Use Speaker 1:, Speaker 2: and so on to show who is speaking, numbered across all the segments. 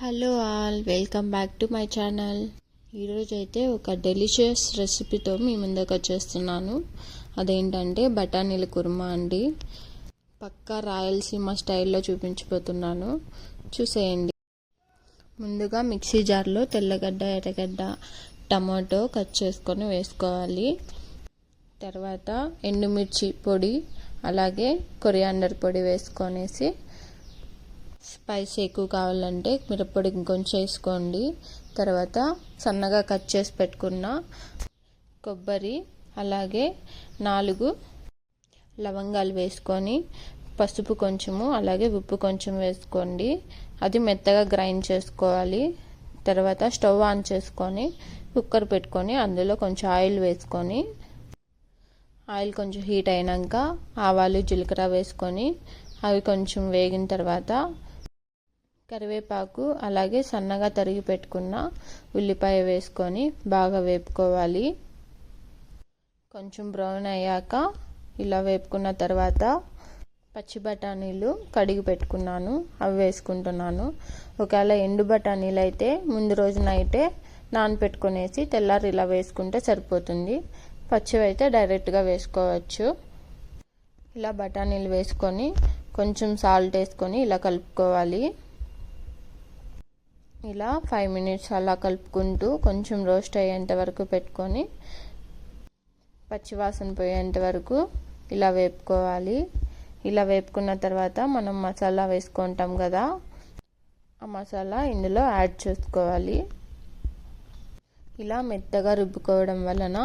Speaker 1: Hello all, welcome back to my channel. ఈరోజు అయితే ఒక డెలిషియస్ రెసిపీతో మీ ముందుకు వచ్చేస్తున్నాను. అదేంటంటే బఠానీల కుర్మా అండి. పక్కా రాయలసీమ స్టైల్లో చూపించిపోతున్నాను, చూసేయండి. ముందుగా మిక్సీ జార్లో తెల్లగడ్డ, ఎర్రగడ్డ, టమాటో కట్ చేసుకొని వేసుకోవాలి. తర్వాత ఎండుమిర్చి పొడి, అలాగే కొరియాండర్ పొడి వేసుకొనేసి, స్పైస్ ఎక్కువ కావాలంటే మిరప్పొడి ఇంకొంచెం వేసుకోండి. తర్వాత సన్నగా కట్ చేసి పెట్టుకున్న కొబ్బరి, అలాగే 4 లవంగాలు వేసుకొని, పసుపు కొంచెము, అలాగే ఉప్పు కొంచెం వేసుకోండి. అది మెత్తగా గ్రైండ్ చేసుకోవాలి. తర్వాత స్టవ్ ఆన్ చేసుకొని కుక్కర్ పెట్టుకొని అందులో కొంచెం ఆయిల్ వేసుకొని, ఆయిల్ కొంచెం హీట్ అయినాక ఆవాలు, జీలకర్ర వేసుకొని అవి కొంచెం వేగిన తర్వాత కరివేపాకు, అలాగే సన్నగా తరిగి పెట్టుకున్న ఉల్లిపాయ వేసుకొని బాగా వేపుకోవాలి. కొంచెం బ్రౌన్ అయ్యాక ఇలా వేపుకున్న తర్వాత పచ్చి బఠానీలు కడిగి పెట్టుకున్నాను, అవి వేసుకుంటున్నాను. ఒకవేళ ఎండు బఠానీలు అయితే ముందు రోజు నైటే నానపెట్టుకునేసి తెల్లారి ఇలా వేసుకుంటే సరిపోతుంది. పచ్చివి అయితే డైరెక్ట్గా వేసుకోవచ్చు. ఇలా బఠానీలు వేసుకొని కొంచెం సాల్ట్ వేసుకొని ఇలా కలుపుకోవాలి. ఇలా 5 మినిట్స్ అలా కలుపుకుంటూ కొంచెం రోస్ట్ అయ్యేంత వరకు పెట్టుకొని పచ్చివాసన పోయేంత వరకు ఇలా వేపుకోవాలి. ఇలా వేపుకున్న తర్వాత మనం మసాలా వేసుకుంటాం కదా, ఆ మసాలా ఇందులో యాడ్ చేసుకోవాలి. ఇలా మెత్తగా రుబ్బుకోవడం వలన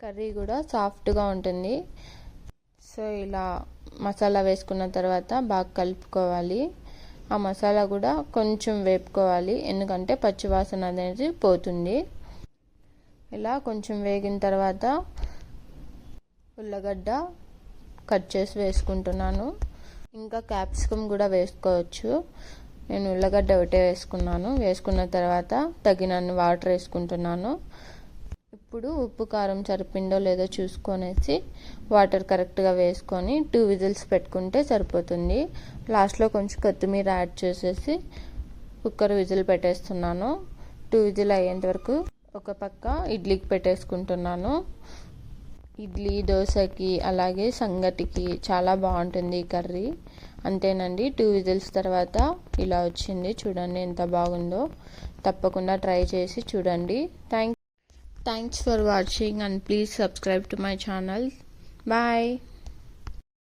Speaker 1: కర్రీ కూడా సాఫ్ట్గా ఉంటుంది. సో ఇలా మసాలా వేసుకున్న తర్వాత బాగా కలుపుకోవాలి. ఆ మసాలా కూడా కొంచెం వేపుకోవాలి, ఎందుకంటే పచ్చివాసన అనేది పోతుంది. ఇలా కొంచెం వేగిన తర్వాత ఉల్లగడ్డ కట్ చేసి వేసుకుంటున్నాను. ఇంకా క్యాప్సికమ్ కూడా వేసుకోవచ్చు. నేను ఉల్లగడ్డ ఒకటే వేసుకున్నాను. వేసుకున్న తర్వాత తగినన్ని వాటర్ వేసుకుంటున్నాను. ఇప్పుడు ఉప్పు కారం సరిపోయిందో లేదో చూసుకొనేసి వాటర్ కరెక్ట్గా వేసుకొని 2 విజిల్స్ పెట్టుకుంటే సరిపోతుంది. లాస్ట్లో కొంచెం కొత్తిమీర యాడ్ చేసేసి కుక్కర్ విజిల్ పెట్టేస్తున్నాను. 2 విజిల్ అయ్యేంత వరకు ఒక పక్క ఇడ్లీకి పెట్టేసుకుంటున్నాను. ఇడ్లీ, దోశకి, అలాగే సంగటికి చాలా బాగుంటుంది ఈ కర్రీ. అంతేనండి, 2 విజిల్స్ తర్వాత ఇలా వచ్చింది. చూడండి ఎంత బాగుందో. తప్పకుండా ట్రై చేసి చూడండి. Thanks for watching and please subscribe to my channel. Bye.